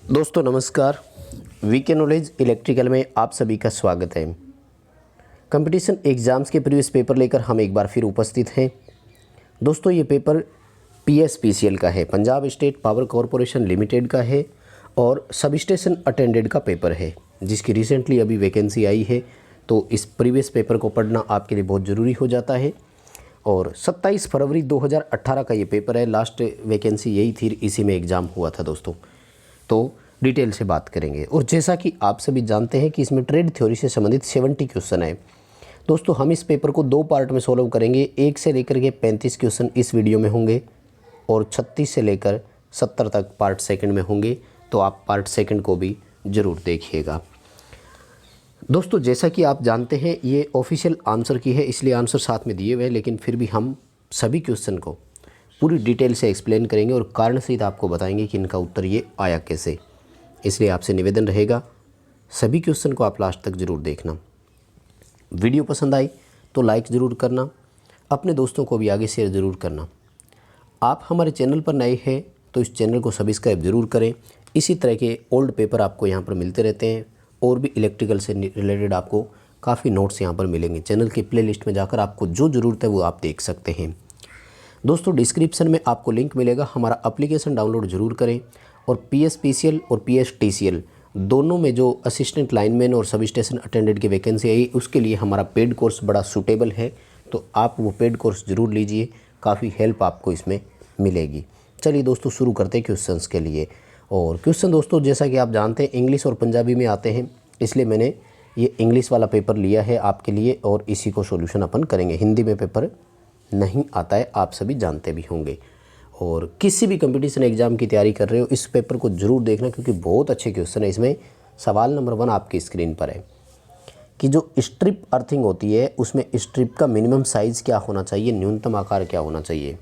दोस्तों नमस्कार। VK knowledge electrical में आप सभी का स्वागत है। कंपटीशन एग्ज़ाम्स के प्रीवियस पेपर लेकर हम एक बार फिर उपस्थित हैं। दोस्तों ये पेपर पीएसपीसीएल का है, Punjab state power corporation limited का है और सब स्टेशन अटेंडेड का पेपर है, जिसकी रिसेंटली अभी वैकेंसी आई है। तो इस प्रीवियस पेपर को पढ़ना आपके लिए बहुत ज़रूरी हो जाता है। और 27 फरवरी 2018 का ये पेपर है, लास्ट वैकेंसी यही थी, इसी में एग्ज़ाम हुआ था दोस्तों। तो डिटेल से बात करेंगे। और जैसा कि आप सभी जानते हैं कि इसमें ट्रेड थ्योरी से संबंधित 70 क्वेश्चन है। दोस्तों हम इस पेपर को 2 पार्ट में सॉल्व करेंगे। 1 से लेकर के 35 क्वेश्चन इस वीडियो में होंगे और 36 से लेकर 70 तक पार्ट सेकंड में होंगे। तो आप पार्ट सेकंड को भी ज़रूर देखिएगा। दोस्तों जैसा कि आप जानते हैं ये ऑफिशियल आंसर की है, इसलिए आंसर साथ में दिए हुए हैं, लेकिन फिर भी हम सभी क्वेश्चन को पूरी डिटेल से एक्सप्लेन करेंगे और कारण सहित आपको बताएंगे कि इनका उत्तर ये आया कैसे। इसलिए आपसे निवेदन रहेगा सभी क्वेश्चन को आप लास्ट तक ज़रूर देखना। वीडियो पसंद आई तो लाइक ज़रूर करना, अपने दोस्तों को भी आगे शेयर ज़रूर करना। आप हमारे चैनल पर नए हैं तो इस चैनल को सब्सक्राइब ज़रूर करें। इसी तरह के ओल्ड पेपर आपको यहाँ पर मिलते रहते हैं और भी इलेक्ट्रिकल से रिलेटेड आपको काफ़ी नोट्स यहाँ पर मिलेंगे। चैनल की प्लेलिस्ट में जाकर आपको जो ज़रूरत है वो आप देख सकते हैं। दोस्तों डिस्क्रिप्शन में आपको लिंक मिलेगा, हमारा एप्लीकेशन डाउनलोड ज़रूर करें। और पीएसपीसीएल और पीएसटीसीएल दोनों में जो असिस्टेंट लाइनमैन और सब स्टेशन अटेंडेंट की वैकेंसी आई, उसके लिए हमारा पेड कोर्स बड़ा सूटेबल है। तो आप वो पेड कोर्स ज़रूर लीजिए, काफ़ी हेल्प आपको इसमें मिलेगी। चलिए दोस्तों शुरू करते हैं क्वेश्चंस के लिए। और क्वेश्चन दोस्तों जैसा कि आप जानते हैं इंग्लिश और पंजाबी में आते हैं, इसलिए मैंने ये इंग्लिश वाला पेपर लिया है आपके लिए और इसी को सॉल्यूशन अपन करेंगे। हिंदी में पेपर नहीं आता है, आप सभी जानते भी होंगे। और किसी भी कंपटीशन एग्ज़ाम की तैयारी कर रहे हो इस पेपर को ज़रूर देखना, क्योंकि बहुत अच्छे क्वेश्चन है इसमें। सवाल नंबर 1 आपकी स्क्रीन पर है कि जो स्ट्रिप अर्थिंग होती है उसमें स्ट्रिप का मिनिमम साइज़ क्या होना चाहिए, न्यूनतम आकार क्या होना चाहिए।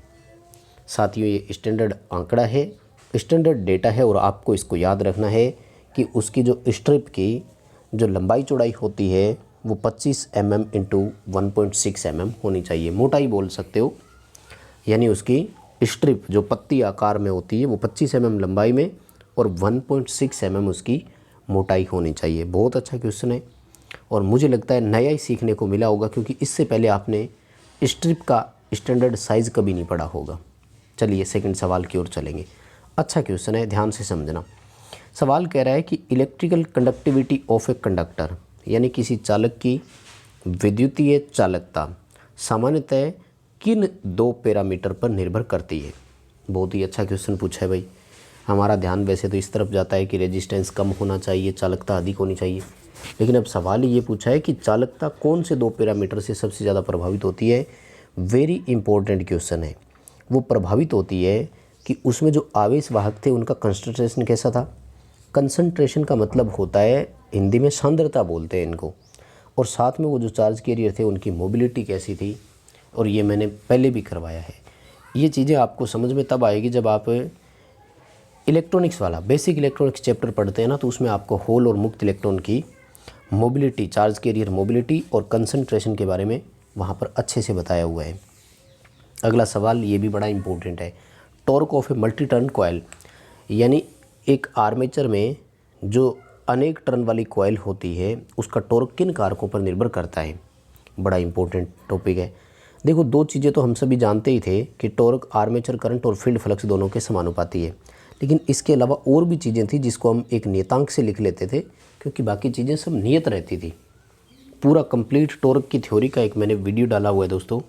साथियों ये स्टैंडर्ड आंकड़ा है, स्टैंडर्ड डेटा है और आपको इसको याद रखना है कि उसकी जो स्ट्रिप की जो लंबाई चौड़ाई होती है वो 25 mm इंटू 1.6 mm होनी चाहिए। मोटाई बोल सकते हो, यानी उसकी स्ट्रिप जो पत्ती आकार में होती है वो 25 mm लंबाई में और 1.6 mm उसकी मोटाई होनी चाहिए। बहुत अच्छा क्वेश्चन है और मुझे लगता है नया ही सीखने को मिला होगा, क्योंकि इससे पहले आपने स्ट्रिप का स्टैंडर्ड साइज़ कभी नहीं पढ़ा होगा। चलिए सेकंड सवाल की ओर चलेंगे। अच्छा क्वेश्चन है, ध्यान से समझना। सवाल कह रहा है कि electrical conductivity of a conductor, यानी किसी चालक की विद्युतीय चालकता सामान्यतः किन 2 पैरामीटर पर निर्भर करती है। बहुत ही अच्छा क्वेश्चन पूछा है भाई। हमारा ध्यान वैसे तो इस तरफ जाता है कि रेजिस्टेंस कम होना चाहिए, चालकता अधिक होनी चाहिए, लेकिन अब सवाल ये पूछा है कि चालकता कौन से 2 पैरामीटर से सबसे ज़्यादा प्रभावित होती है। वेरी इंपॉर्टेंट क्वेश्चन है। वो प्रभावित होती है कि उसमें जो आवेश वाहक थे उनका कंसंट्रेशन कैसा था। कंसंट्रेशन का मतलब होता है हिंदी में सांद्रता बोलते हैं इनको, और साथ में वो जो चार्ज कैरियर थे उनकी मोबिलिटी कैसी थी। और ये मैंने पहले भी करवाया है। ये चीज़ें आपको समझ में तब आएगी जब आप इलेक्ट्रॉनिक्स वाला बेसिक इलेक्ट्रॉनिक्स चैप्टर पढ़ते हैं ना, तो उसमें आपको होल और मुक्त इलेक्ट्रॉन की मोबिलिटी, चार्ज कैरियर मोबिलिटी और कंसंट्रेशन के बारे में वहाँ पर अच्छे से बताया हुआ है। अगला सवाल ये भी बड़ा इंपॉर्टेंट है। Torque of a multi turn coil, यानी एक आर्मेचर में जो अनेक टर्न वाली कॉयल होती है उसका टॉर्क किन कारकों पर निर्भर करता है। बड़ा इंपॉर्टेंट टॉपिक है। देखो 2 चीज़ें तो हम सभी जानते ही थे कि टॉर्क आर्मेचर करंट और फील्ड फ्लक्स दोनों के समानुपाती है, लेकिन इसके अलावा और भी चीज़ें थी जिसको हम एक नियतांक से लिख लेते थे, क्योंकि बाकी चीज़ें सब नियत रहती थी। पूरा कंप्लीट टॉर्क की थ्योरी का एक मैंने वीडियो डाला हुआ है दोस्तों,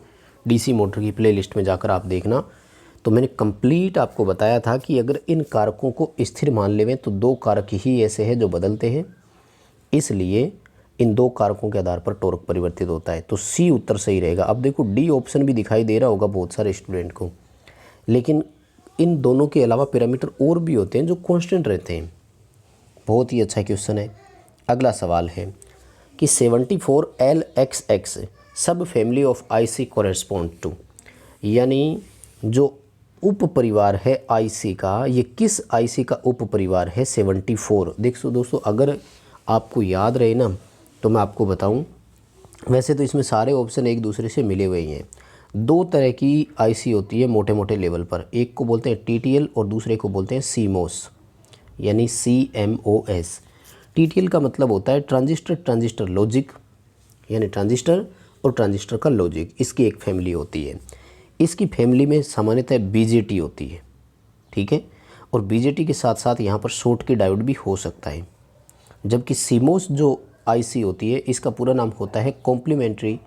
डीसी मोटर की प्लेलिस्ट में जाकर आप देखना। तो मैंने कंप्लीट आपको बताया था कि अगर इन कारकों को स्थिर मान लेवें तो 2 कारक ही ऐसे हैं जो बदलते हैं, इसलिए इन 2 कारकों के आधार पर टॉर्क परिवर्तित होता है। तो सी उत्तर सही रहेगा। अब देखो डी ऑप्शन भी दिखाई दे रहा होगा बहुत सारे स्टूडेंट को, लेकिन इन दोनों के अलावा पैरामीटर और भी होते हैं जो कांस्टेंट रहते हैं। बहुत ही अच्छा क्वेश्चन है। अगला सवाल है कि 74 LXX सब family of IC correspond to, यानी जो उप परिवार है IC का, ये किस IC का उप परिवार है 74। देखो दोस्तों अगर आपको याद रहे ना तो मैं आपको बताऊं, वैसे तो इसमें सारे ऑप्शन एक दूसरे से मिले हुए ही हैं। 2 तरह की IC होती है मोटे मोटे लेवल पर, एक को बोलते हैं TTL और दूसरे को बोलते हैं CMOS। यानी CMOS। TTL का मतलब होता है ट्रांजिस्टर ट्रांजिस्टर लॉजिक, यानी ट्रांजिस्टर और ट्रांजिस्टर का लॉजिक, इसकी एक फैमिली होती है। इसकी फैमिली में सामान्यतः BJT होती है, ठीक है। और BJT के साथ साथ यहाँ पर शॉर्ट की डायोड भी हो सकता है। जबकि CMOS जो IC होती है इसका पूरा नाम होता है कॉम्प्लीमेंट्री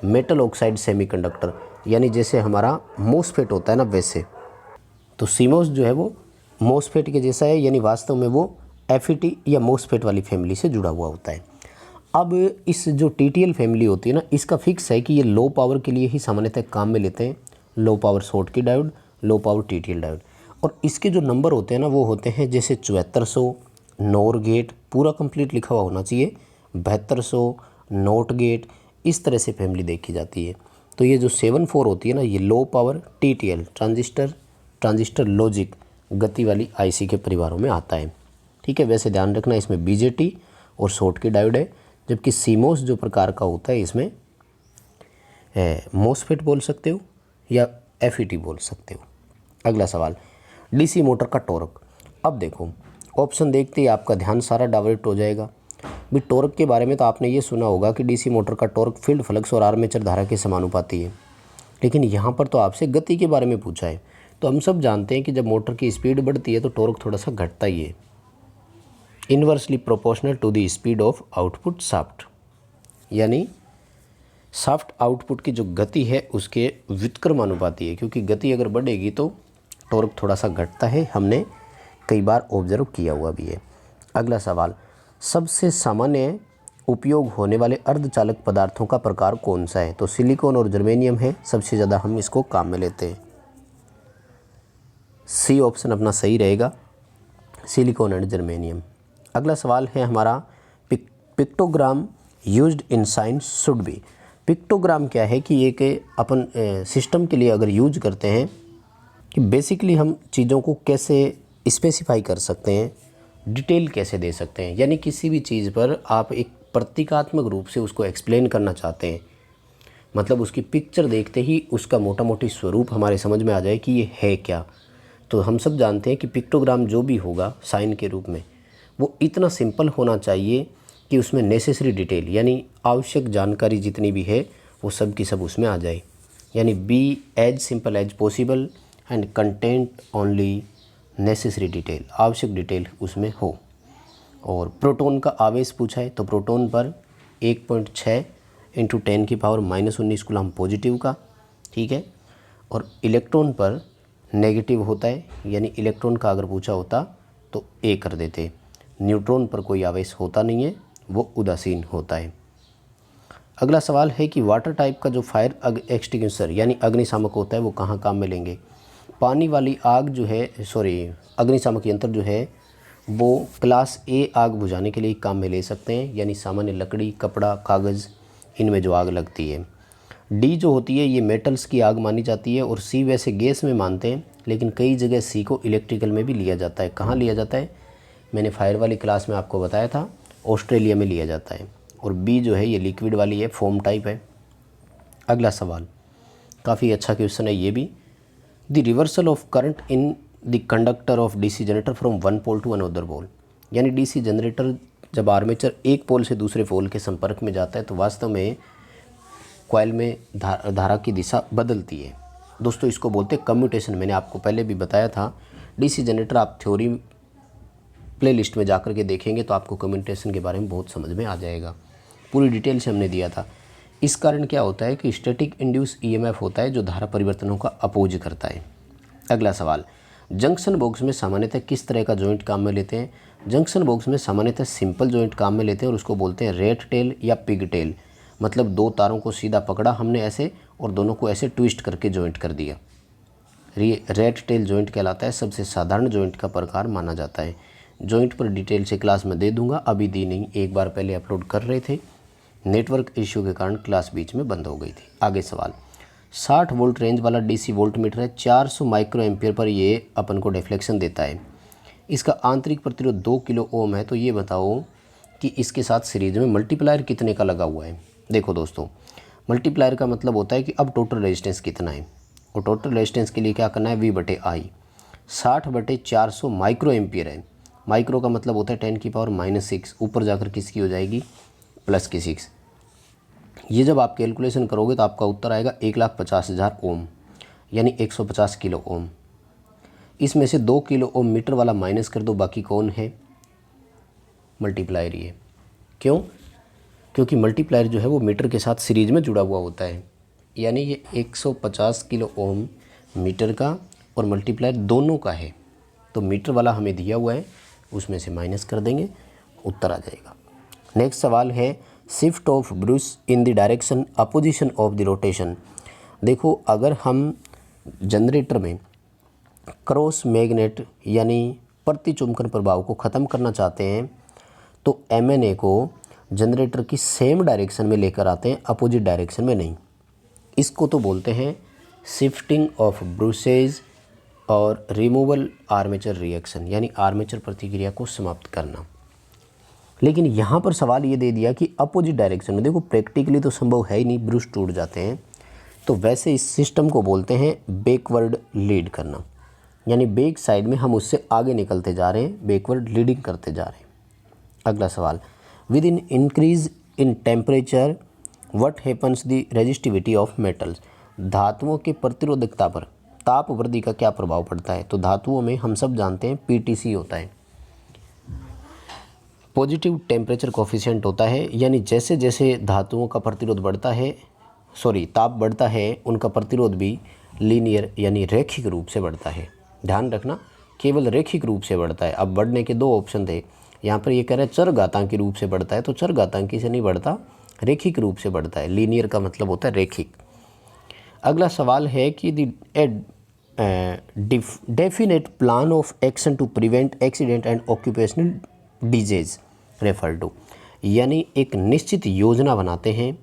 मेटल ऑक्साइड सेमीकंडक्टर, यानी जैसे हमारा MOSFET होता है ना वैसे। तो CMOS जो है वो MOSFET के जैसा है, यानी वास्तव में वो FET या MOSFET वाली फैमिली से जुड़ा हुआ होता है। अब इस जो TTL फैमिली होती है ना, इसका फिक्स है कि ये लो पावर के लिए ही सामान्यतः काम में लेते हैं, लो पावर शॉर्ट की diode, low power TTL diode. और इसके जो नंबर होते हैं ना वो होते हैं जैसे 7400, नॉर गेट पूरा कंप्लीट लिखा हुआ होना चाहिए, 7200, नॉट गेट, इस तरह से फैमिली देखी जाती है। तो ये जो 74 होती है ना, ये low power TTL transistor transistor logic गति वाली IC के परिवारों में आता है, ठीक है। वैसे ध्यान रखना इसमें BJT और शॉर्ट की डायोड है, जबकि CMOS जो प्रकार का होता है इसमें MOSFET बोल सकते हो या FET बोल सकते हो। अगला सवाल, DC मोटर का टॉर्क। अब देखो ऑप्शन देखते ही आपका ध्यान सारा डाइवर्ट हो जाएगा। भी टॉर्क के बारे में तो आपने ये सुना होगा कि DC मोटर का टॉर्क फील्ड फ्लक्स और आर्मेचर धारा के समानुपाती है, लेकिन यहाँ पर तो आपसे गति के बारे में पूछा है। तो हम सब जानते हैं कि जब मोटर की स्पीड बढ़ती है तो टॉर्क थोड़ा सा घटता ही है, inversely proportional to the speed of output shaft, यानी शाफ्ट आउटपुट की जो गति है उसके व्युत्क्रमानुपाती है, क्योंकि गति अगर बढ़ेगी तो टॉर्क थोड़ा सा घटता है, हमने कई बार ऑब्जर्व किया हुआ भी है। अगला सवाल, सबसे सामान्य उपयोग होने वाले अर्धचालक पदार्थों का प्रकार कौन सा है? तो सिलिकॉन और जर्मेनियम है, सबसे ज़्यादा हम इसको काम में लेते हैं। C ऑप्शन अपना सही रहेगा, सिलिकॉन एंड जर्मेनियम। अगला सवाल है हमारा, pictogram used in science should be. Pictogram क्या है कि एक अपन सिस्टम के लिए अगर यूज करते हैं कि बेसिकली हम चीज़ों को कैसे स्पेसिफाई कर सकते हैं, डिटेल कैसे दे सकते हैं, यानी किसी भी चीज़ पर आप एक प्रतीकात्मक रूप से उसको एक्सप्लेन करना चाहते हैं, मतलब उसकी पिक्चर देखते ही उसका मोटा मोटी स्वरूप हमारे समझ में आ जाए कि ये है क्या। तो हम सब जानते हैं कि पिक्टोग्राम जो भी होगा साइन के रूप में वो इतना सिंपल होना चाहिए कि उसमें नेसेसरी डिटेल यानी आवश्यक जानकारी जितनी भी है वो सब की सब उसमें आ जाए, यानी be as simple as possible and content only necessary detail, आवश्यक डिटेल उसमें हो। और प्रोटॉन का आवेश पूछा है तो प्रोटॉन पर 1.6 × 10⁻⁻19 कूलम पॉजिटिव का, ठीक है। और इलेक्ट्रॉन पर नेगेटिव होता है, यानी इलेक्ट्रॉन का अगर पूछा होता तो A कर देते। न्यूट्रॉन पर कोई आवेश होता नहीं है, वो उदासीन होता है। अगला सवाल है कि वाटर टाइप का जो फायर एक्सटिंग्विशर यानी अग्निशामक होता है वो कहाँ काम में लेंगे? पानी वाली आग जो है अग्निशामक यंत्र जो है वो क्लास A आग बुझाने के लिए काम में ले सकते हैं, यानी सामान्य लकड़ी, कपड़ा, कागज़, इनमें जो आग लगती है। D जो होती है ये मेटल्स की आग मानी जाती है, और C वैसे गैस में मानते हैं, लेकिन कई जगह C को इलेक्ट्रिकल में भी लिया जाता है। कहाँ लिया जाता है? मैंने फायर वाली क्लास में आपको बताया था, ऑस्ट्रेलिया में लिया जाता है। और B जो है ये लिक्विड वाली है, फोम टाइप है। अगला सवाल काफ़ी अच्छा क्वेश्चन है ये भी, the reversal of current in the conductor of DC generator from one pole to another pole, यानी DC जनरेटर जब आर्मेचर एक पोल से दूसरे पोल के संपर्क में जाता है तो वास्तव में कॉइल में धारा की दिशा बदलती है। दोस्तों इसको बोलते हैं कम्यूटेशन। मैंने आपको पहले भी बताया था, DC जनरेटर आप थ्योरी प्लेलिस्ट में जाकर के देखेंगे तो आपको कम्यूटेशन के बारे में बहुत समझ में आ जाएगा, पूरी डिटेल से हमने दिया था। इस कारण क्या होता है कि स्टैटिक इंड्यूस EMF होता है जो धारा परिवर्तनों का अपोज करता है। अगला सवाल, जंक्शन बॉक्स में सामान्यतः किस तरह का जॉइंट काम में लेते हैं? जंक्शन बॉक्स में सामान्यतः सिंपल जॉइंट काम में लेते हैं, और उसको बोलते हैं रेट टेल या पिग टेल, मतलब दो तारों को सीधा पकड़ा हमने ऐसे और दोनों को ऐसे ट्विस्ट करके जॉइंट कर दिया, रेट टेल जॉइंट कहलाता है। सबसे साधारण जॉइंट का प्रकार माना जाता है। जॉइंट पर डिटेल से क्लास में दे दूंगा, अभी दी नहीं, एक बार पहले अपलोड कर रहे थे, नेटवर्क इश्यू के कारण क्लास बीच में बंद हो गई थी। आगे सवाल, 60 वोल्ट रेंज वाला DC वोल्ट मीटर है, 400 माइक्रो एम्पियर पर ये अपन को डिफ्लेक्शन देता है। इसका आंतरिक प्रतिरोध 2 किलो ओम है, तो ये बताओ कि इसके साथ सीरीज में मल्टीप्लायर कितने का लगा हुआ है? देखो दोस्तों, मल्टीप्लायर का मतलब होता है कि अब टोटल रेजिस्टेंस कितना है, और टोटल रेजिस्टेंस के लिए क्या करना है, V/I। 60/400 माइक्रो एम्पियर है, माइक्रो का मतलब होता है 10⁻⁻⁶, ऊपर जाकर किसकी हो जाएगी, +6। ये जब आप कैलकुलेशन करोगे तो आपका उत्तर आएगा 1,50,000 ओम, यानी 150 किलो ओम। इसमें से 2 किलो ओम मीटर वाला माइनस कर दो, बाकी कौन है, मल्टीप्लायर ही है। क्यों, क्योंकि मल्टीप्लायर जो है वो मीटर के साथ सीरीज में जुड़ा हुआ होता है, यानी ये 150 किलो ओम मीटर का और मल्टीप्लायर दोनों का है। तो मीटर वाला हमें दिया हुआ है, उसमें से माइनस कर देंगे, उत्तर आ जाएगा। नेक्स्ट सवाल है shift of Bruce in the direction opposition of the rotation. देखो, अगर हम जनरेटर में क्रॉस मैग्नेट यानी प्रति चुंबकन प्रभाव को ख़त्म करना चाहते हैं तो MNA को जनरेटर की सेम डायरेक्शन में लेकर आते हैं, अपोजिट डायरेक्शन में नहीं। इसको तो बोलते हैं शिफ्टिंग ऑफ ब्रूसेज और रिमूवल आर्मेचर रिएक्शन, यानी आर्मेचर प्रतिक्रिया को समाप्त करना। लेकिन यहाँ पर सवाल ये दे दिया कि अपोजिट डायरेक्शन में। देखो, प्रैक्टिकली तो संभव है ही नहीं, ब्रूस टूट जाते हैं। तो वैसे इस सिस्टम को बोलते हैं बैकवर्ड लीड करना, यानी बैक साइड में हम उससे आगे निकलते जा रहे हैं, बैकवर्ड लीडिंग करते जा रहे हैं। अगला सवाल, with in increase in temperature what happens the resistivity of metals. धातुओं की प्रतिरोधकता पर ताप वृद्धि का क्या प्रभाव पड़ता है। तो धातुओं में हम सब जानते हैं PTC होता है, पॉजिटिव टेम्परेचर कोफिशिएंट होता है, यानी जैसे जैसे धातुओं का प्रतिरोध बढ़ता है, ताप बढ़ता है, उनका प्रतिरोध भी लीनियर यानी रैखिक रूप से बढ़ता है। ध्यान रखना, केवल रैखिक रूप से बढ़ता है। अब बढ़ने के दो ऑप्शन थे, यहाँ पर ये कह रहा है चरघातांकी रूप से बढ़ता है, तो चरघातांकी से नहीं बढ़ता, रैखिक रूप से बढ़ता है। लीनियर का मतलब होता है रैखिक। अगला सवाल है कि definite plan of action to prevent accident and occupational disease refer to, यानी एक निश्चित योजना बनाते हैं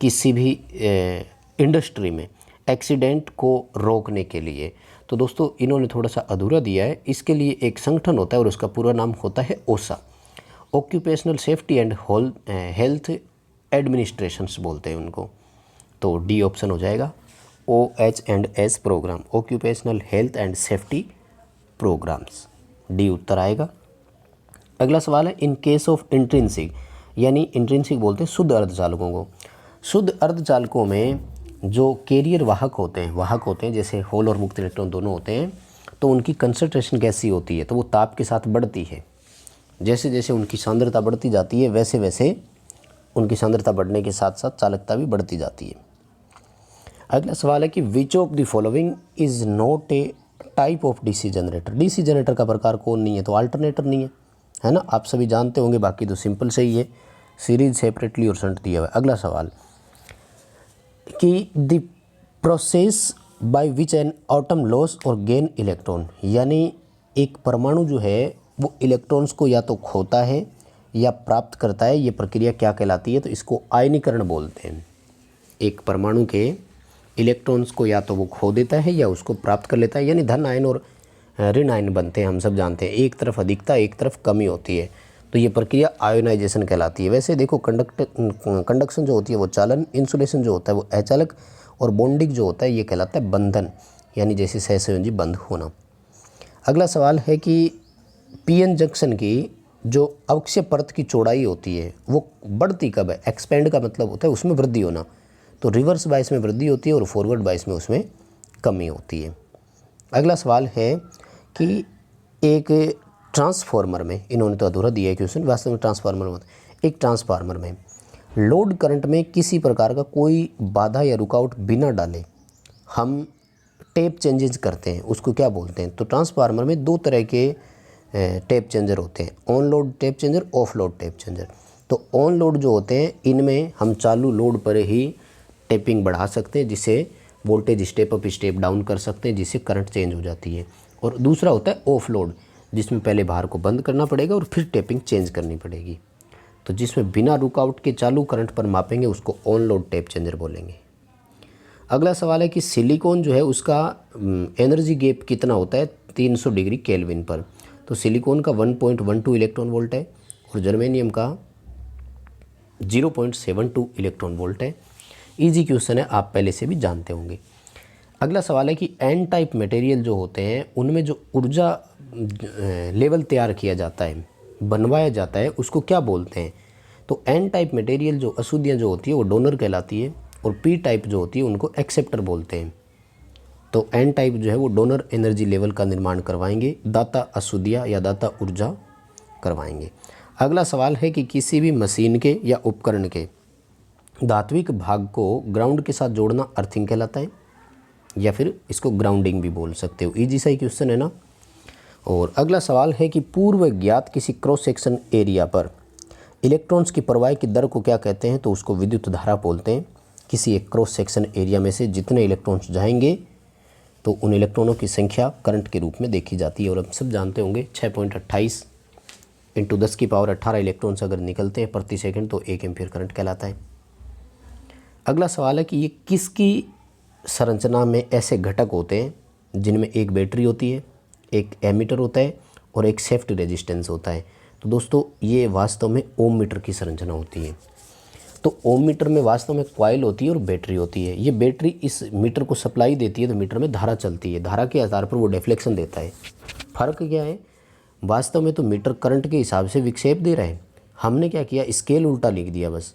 किसी भी इंडस्ट्री में एक्सीडेंट को रोकने के लिए। तो दोस्तों, इन्होंने थोड़ा सा अधूरा दिया है। इसके लिए एक संगठन होता है और उसका पूरा नाम होता है OSHA, occupational safety and health administrations बोलते हैं उनको। तो डी ऑप्शन हो जाएगा, OH&S program, occupational health and safety programs, D उत्तर आएगा। अगला सवाल है इन केस ऑफ इंट्रिंसिक, यानी इंट्रिंसिक बोलते हैं शुद्ध अर्धचालकों को। शुद्ध अर्धचालकों में जो कैरियर वाहक होते हैं जैसे होल और मुक्त इलेक्ट्रॉन दोनों होते हैं, तो उनकी कंसंट्रेशन कैसी होती है, तो वो ताप के साथ बढ़ती है। जैसे जैसे उनकी सांद्रता बढ़ती जाती है वैसे वैसे उनकी सांद्रता बढ़ने के साथ साथ चालकता भी बढ़ती जाती है। अगला सवाल है कि विच of the following is not a type of DC generator. DC generator का प्रकार कौन नहीं है, तो अल्टरनेटर नहीं है ना, आप सभी जानते होंगे, बाकी तो सिंपल से ही है, सीरीज सेपरेटली और शंट दिया हुआ है। अगला सवाल कि the process by which an atom loss और गेन इलेक्ट्रॉन, यानी एक परमाणु जो है वो इलेक्ट्रॉन्स को या तो खोता है या प्राप्त करता है, ये प्रक्रिया क्या कहलाती है, तो इसको आयनीकरण बोलते हैं। एक परमाणु के इलेक्ट्रॉन्स को या तो वो खो देता है या उसको प्राप्त कर लेता है, यानी धन आयन और ऋण आयन बनते हैं, हम सब जानते हैं। एक तरफ अधिकता, एक तरफ कमी होती है, तो ये प्रक्रिया आयोनाइजेशन कहलाती है। वैसे देखो, कंडक्शन जो होती है वो चालन, इंसुलेशन जो होता है वो अचालक, और बॉन्डिंग जो होता है ये कहलाता है बंधन, यानी जैसे सहसंयोजी बंध होना। अगला सवाल है कि PN जंक्शन की जो अवक्षय परत की चौड़ाई होती है वो बढ़ती कब है। एक्सपेंड का मतलब होता है उसमें वृद्धि होना, तो रिवर्स बायस में वृद्धि होती है और फॉरवर्ड बायस में उसमें कमी होती है। अगला सवाल है कि एक ट्रांसफार्मर में, इन्होंने तो अधूरा दिया है क्वेश्चन, वास्तव में ट्रांसफार्मर में, एक ट्रांसफार्मर में लोड करंट में किसी प्रकार का कोई बाधा या रुकावट बिना डाले हम टेप चेंजेस करते हैं, उसको क्या बोलते हैं। तो ट्रांसफार्मर में दो तरह के टेप चेंजर होते हैं, on load tap changer, of load tap changer. तो ऑन लोड जो होते हैं इनमें हम चालू लोड पर ही टेपिंग बढ़ा सकते हैं, जिससे voltage step up step down कर सकते हैं, जिससे करंट चेंज हो जाती है। और दूसरा होता है ऑफ लोड, जिसमें पहले भार को बंद करना पड़ेगा और फिर टेपिंग चेंज करनी पड़ेगी। तो जिसमें बिना रुकावट के चालू करंट पर मापेंगे उसको ऑन लोड टेप चेंजर बोलेंगे। अगला सवाल है कि सिलिकॉन जो है उसका एनर्जी गैप कितना होता है 300 डिग्री केल्विन पर। तो सिलिकॉन का 1.12 इलेक्ट्रॉन वोल्ट है और जर्मेनियम का 0.72 इलेक्ट्रॉन वोल्ट है। ईजी क्वेश्चन है, आप पहले से भी जानते होंगे। अगला सवाल है कि एन टाइप मटेरियल जो होते हैं उनमें जो ऊर्जा लेवल तैयार किया जाता है, बनवाया जाता है, उसको क्या बोलते हैं? तो एन टाइप मटेरियल जो अशुद्धियाँ जो होती है वो डोनर कहलाती है, और पी टाइप जो होती है उनको एक्सेप्टर बोलते हैं। तो एन टाइप जो है वो डोनर एनर्जी लेवल का निर्माण करवाएंगे, दाता अशुद्धियाँ या दाता ऊर्जा करवाएंगे। अगला सवाल है कि किसी भी मशीन के या उपकरण के धात्विक भाग को ग्राउंड के साथ जोड़ना अर्थिंग कहलाता है, या फिर इसको ग्राउंडिंग भी बोल सकते हो। इजी सा ही क्वेश्चन है ना। और अगला सवाल है कि पूर्व ज्ञात किसी क्रॉस सेक्शन एरिया पर इलेक्ट्रॉन्स की प्रवाह की दर को क्या कहते हैं? तो उसको विद्युत धारा बोलते हैं। किसी एक क्रॉस सेक्शन एरिया में से जितने इलेक्ट्रॉन्स जाएंगे तो उन इलेक्ट्रॉनों की संख्या करंट के रूप में देखी जाती है। और हम सब जानते होंगे 6.28 × 10⁻18 इलेक्ट्रॉन्स अगर निकलते हैं प्रति सेकंड तो 1 एम्पीयर करंट कहलाता है। अगला सवाल है कि ये किसकी संरचना में ऐसे घटक होते हैं जिनमें एक बैटरी होती है, एक एमीटर होता है और एक सेफ्टी रेजिस्टेंस होता है? तो दोस्तों ये वास्तव में ओम मीटर की संरचना होती है। तो ओम मीटर में वास्तव में कॉइल होती है और बैटरी होती है। ये बैटरी इस मीटर को सप्लाई देती है, तो मीटर में धारा चलती है, धारा के आधार पर वो डिफ्लेक्शन देता है। फ़र्क क्या है? वास्तव में तो मीटर करंट के हिसाब से विक्षेप दे रहा है, हमने क्या किया, स्केल उल्टा लिख दिया बस।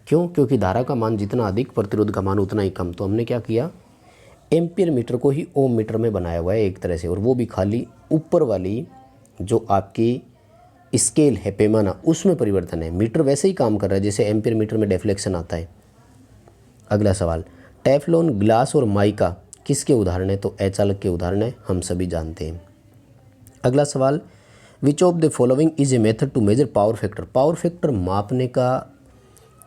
क्यों? क्योंकि धारा का मान जितना अधिक प्रतिरोध का मान उतना ही कम। तो हमने क्या किया, एम्पियर मीटर को ही ओम मीटर में बनाया हुआ है एक तरह से, और वो भी खाली ऊपर वाली जो आपकी स्केल है, पैमाना, उसमें परिवर्तन है। मीटर वैसे ही काम कर रहा है जैसे एम्पियर मीटर में डिफ्लेक्शन आता है। अगला सवाल, टेफ्लॉन, ग्लास और माइका किसके उदाहरण है? तो अचालक के उदाहरण है, हम सभी जानते हैं। अगला सवाल, which of the following is a method to measure power factor? Power factor मापने का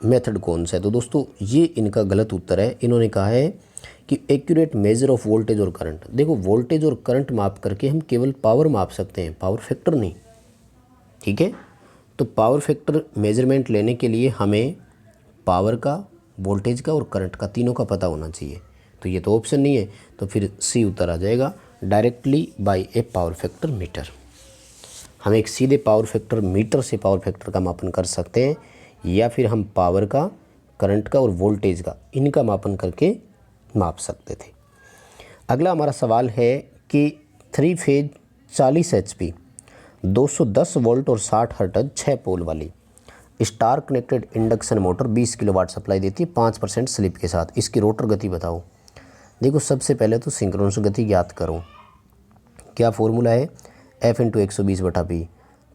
मेथड कौन सा है? तो दोस्तों ये इनका गलत उत्तर है। इन्होंने कहा है कि एक्यूरेट मेजर ऑफ वोल्टेज और करंट। देखो, वोल्टेज और करंट माप करके हम केवल पावर माप सकते हैं, पावर फैक्टर नहीं। ठीक है, तो पावर फैक्टर मेजरमेंट लेने के लिए हमें पावर का, वोल्टेज का और करंट का, तीनों का पता होना चाहिए। तो ये तो ऑप्शन नहीं है, तो फिर सी उत्तर आ जाएगा, directly by A power factor metre. हम एक सीधे पावर फैक्टर मीटर से पावर फैक्टर का मापन कर सकते हैं, या फिर हम पावर का, करंट का और वोल्टेज का, इनका मापन करके माप सकते थे। अगला हमारा सवाल है कि 3 फेज 40 HP 210 वोल्ट और 60 हर्ट्ज 6 पोल वाली star connected induction motor 20 kilowatt supply देती है 5% स्लिप के साथ। इसकी रोटर गति बताओ। देखो, सबसे पहले तो सिंक्रोनस गति ज्ञात करो। क्या फॉर्मूला है? F × 120/P।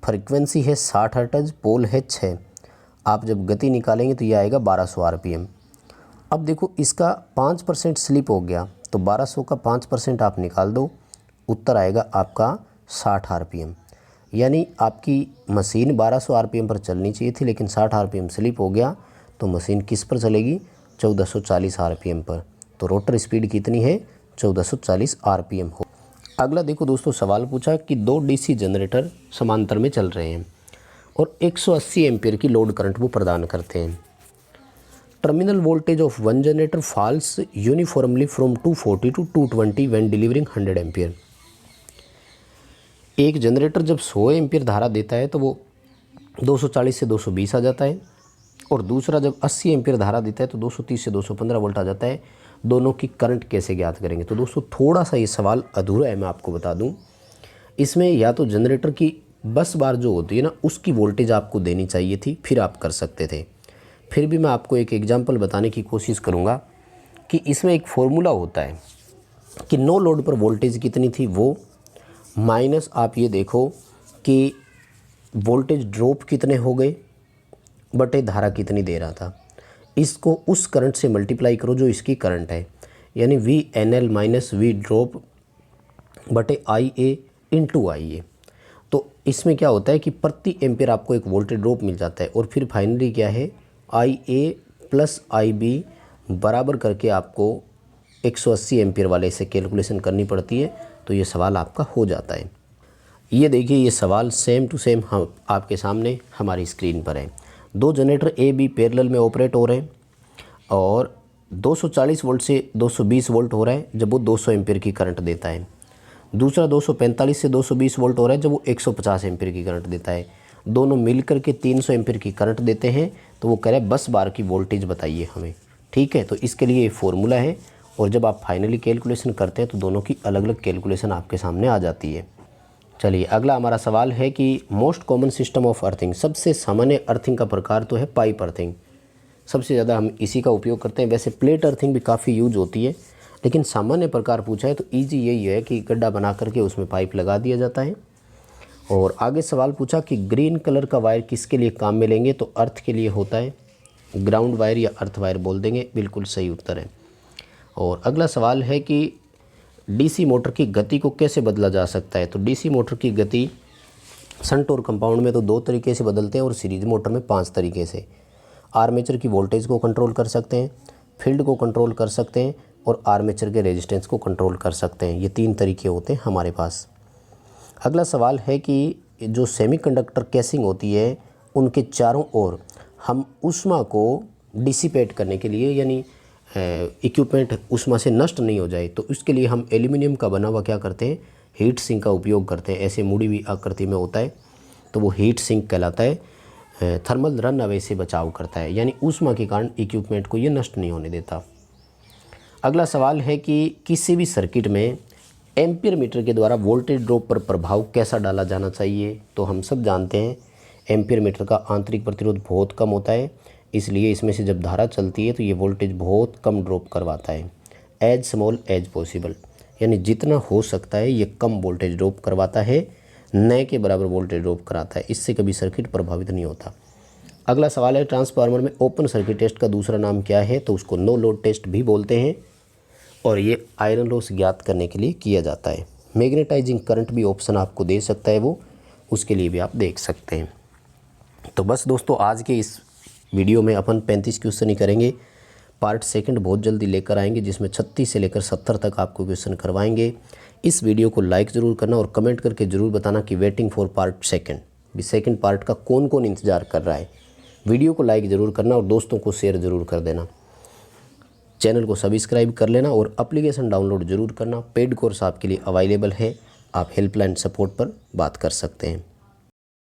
फ्रिक्वेंसी है 60 हर्ट्ज, पोल है 6। आप जब गति निकालेंगे तो यह आएगा 1200 RPM। अब देखो, इसका 5% स्लिप हो गया, तो 1200 का 5% आप निकाल दो, उत्तर आएगा आपका 60 RPM। यानी आपकी मशीन 1200 RPM पर चलनी चाहिए थी, लेकिन 60 RPM स्लिप हो गया, तो मशीन किस पर चलेगी? 1440 RPM पर। तो रोटर स्पीड कितनी है? 1440 RPM हो। अगला देखो दोस्तों, सवाल पूछा कि 2 DC जनरेटर समांतर में चल रहे हैं और 180 एम्पीयर की लोड करंट वो प्रदान करते हैं। Terminal voltage of one generator falls uniformly from 240 to 220 when delivering 100 ampere. एक जनरेटर जब 100 एम्पीयर धारा देता है तो वो 240 से 220 आ जाता है, और दूसरा जब 80 एम्पीयर धारा देता है तो 230 से 215 वोल्ट आ जाता है। दोनों की करंट कैसे ज्ञात करेंगे? तो दोस्तों थोड़ा सा ये सवाल अधूरा है, मैं आपको बता दूं। इसमें या तो जनरेटर की बस बार जो होती है ना, उसकी वोल्टेज आपको देनी चाहिए थी, फिर आप कर सकते थे। फिर भी मैं आपको एक एग्जांपल बताने की कोशिश करूंगा कि इसमें एक फॉर्मूला होता है कि नो लोड पर वोल्टेज कितनी थी वो, माइनस आप ये देखो कि वोल्टेज ड्रॉप कितने हो गए बटे धारा कितनी दे रहा था। इसको उस करंट से मल्टीप्लाई करो जो इसकी करंट है, यानी VNL माइनस V ड्रॉप बटे IA इंटू IA। तो इसमें क्या होता है कि प्रति एम्पीयर आपको एक वोल्टेज ड्रॉप मिल जाता है, और फिर फाइनली क्या है, IA प्लस IB बराबर करके आपको 180 एम्पीयर वाले से कैलकुलेशन करनी पड़ती है। तो ये सवाल आपका हो जाता है। ये देखिए, ये सवाल सेम टू सेम हम आपके सामने हमारी स्क्रीन पर है। 2 जनरेटर A B पैरेलल में ऑपरेट हो रहे हैं और 240 वोल्ट से 220 वोल्ट हो रहा है जब वो 200 एम्पीयर की करंट देता है। दूसरा 245 से 220 वोल्ट हो रहा है जब वो 150 एम्पीयर की करंट देता है। दोनों मिलकर के 300 एम्पीयर की करंट देते हैं। तो वो कह रहे हैं बस बार की वोल्टेज बताइए हमें। ठीक है, तो इसके लिए फॉर्मूला है और जब आप फाइनली कैलकुलेशन करते हैं तो दोनों की अलग अलग कैलकुलेशन आपके सामने आ जाती है। चलिए अगला हमारा सवाल है कि most common system of earthing, सबसे सामान्य अर्थिंग का प्रकार तो है पाइप अर्थिंग, सबसे ज़्यादा हम इसी का उपयोग करते हैं। वैसे प्लेट अर्थिंग भी काफ़ी यूज होती है, लेकिन सामान्य प्रकार पूछा है तो ईजी यही है कि गड्ढा बना करके उसमें पाइप लगा दिया जाता है। और आगे सवाल पूछा कि ग्रीन कलर का वायर किसके लिए काम में लेंगे, तो अर्थ के लिए होता है, ग्राउंड वायर या अर्थ वायर बोल देंगे, बिल्कुल सही उत्तर है। और अगला सवाल है कि डीसी मोटर की गति को कैसे बदला जा सकता है, तो डीसी मोटर की गति शंट और कंपाउंड में तो 2 तरीके से बदलते हैं और सीरीज मोटर में 5 तरीके से। आर्मेचर की वोल्टेज को कंट्रोल कर सकते हैं, फील्ड को कंट्रोल कर सकते हैं और आर्मेचर के रेजिस्टेंस को कंट्रोल कर सकते हैं। ये 3 तरीके होते हैं हमारे पास। अगला सवाल है कि जो सेमीकंडक्टर कैसिंग होती है उनके चारों ओर हम ऊष्मा को डिसिपेट करने के लिए, यानी इक्विपमेंट ऊष्मा से नष्ट नहीं हो जाए, तो इसके लिए हम एल्यूमिनियम का बना हुआ क्या करते हैं, हीट सिंक का उपयोग करते हैं। ऐसे मुड़ी हुई आकृति में होता है तो वो हीट सिंक कहलाता है। थर्मल रन अवे से बचाव करता है, यानी ऊष्मा के कारण इक्विपमेंट को ये नष्ट नहीं होने देता। अगला सवाल है कि किसी भी सर्किट में एम्पियर मीटर के द्वारा वोल्टेज ड्रॉप पर प्रभाव कैसा डाला जाना चाहिए, तो हम सब जानते हैं एम्पियर मीटर का आंतरिक प्रतिरोध बहुत कम होता है, इसलिए इसमें से जब धारा चलती है तो ये वोल्टेज बहुत कम ड्रॉप करवाता है। एज स्मॉल एज पॉसिबल, यानी जितना हो सकता है ये कम वोल्टेज ड्रॉप करवाता है, न के बराबर वोल्टेज ड्रॉप कराता है, इससे कभी सर्किट प्रभावित नहीं होता। अगला सवाल है ट्रांसफार्मर में ओपन सर्किट टेस्ट का दूसरा नाम क्या है, तो उसको नो लोड टेस्ट भी बोलते हैं और ये आयरन लॉस ज्ञात करने के लिए किया जाता है। मैग्नेटाइजिंग करंट भी ऑप्शन आपको दे सकता है, वो उसके लिए भी आप देख सकते हैं। तो बस दोस्तों आज के इस वीडियो में अपन 35 क्वेश्चन ही करेंगे। पार्ट सेकंड बहुत जल्दी लेकर आएंगे जिसमें 36 से लेकर 70 तक आपको क्वेश्चन करवाएंगे। इस वीडियो को लाइक ज़रूर करना और कमेंट करके ज़रूर बताना कि वेटिंग फॉर पार्ट सेकंड, भी सेकंड पार्ट का कौन कौन इंतज़ार कर रहा है। वीडियो को लाइक ज़रूर करना और दोस्तों को शेयर ज़रूर कर देना। चैनल को सब्सक्राइब कर लेना और एप्लीकेशन डाउनलोड ज़रूर करना। पेड कोर्स आपके लिए अवेलेबल है, आप हेल्पलाइन सपोर्ट पर बात कर सकते हैं।